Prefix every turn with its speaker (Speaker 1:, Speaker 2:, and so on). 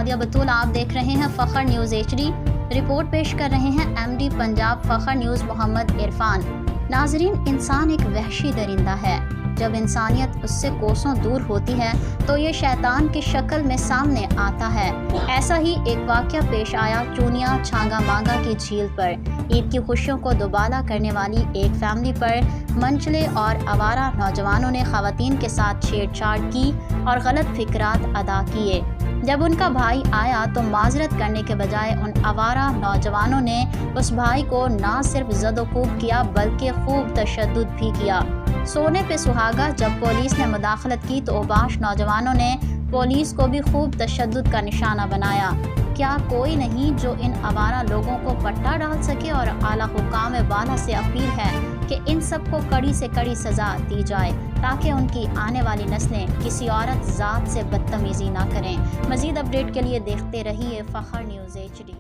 Speaker 1: नादिया बतूल। आप देख रहे हैं फखर न्यूज़ HD। रिपोर्ट पेश कर रहे हैं MD पंजाब फखर न्यूज़ मोहम्मद इरफान। नाजरीन, इंसान एक वहशी दरिंदा है। जब इंसानियत उससे कोसों दूर होती है तो ये शैतान की शक्ल में सामने आता है। ऐसा ही एक वाक़या पेश आया चूनिया छांगा मांगा की झील पर। ईद की खुशियों को दुबाला करने वाली एक फैमिली पर मनचले और आवारा नौजवानों ने ख़वातीन के साथ छेड़छाड़ की और गलत फिक्रात अदा किए। जब उनका भाई आया तो माजरत करने के बजाय उन आवारा नौजवानों ने उस भाई को ना सिर्फ ज़द-ओ-खूब किया बल्कि खूब तशद्दुद भी किया। सोने पे सुहागा, जब पुलिस ने मुदाखलत की तो ओबाश नौजवानों ने पुलिस को भी खूब तशद्दुद का निशाना बनाया। क्या कोई नहीं जो इन आवारा लोगों को पट्टा डाल सके? और आला हुकाम वाला से अपील है कि इन सब को कड़ी से कड़ी सज़ा दी जाए ताकि उनकी आने वाली नस्लें किसी औरत ज़ात से बदतमीज़ी ना करें। मज़ीद अपडेट के लिए देखते रहिए फखर न्यूज़ HD।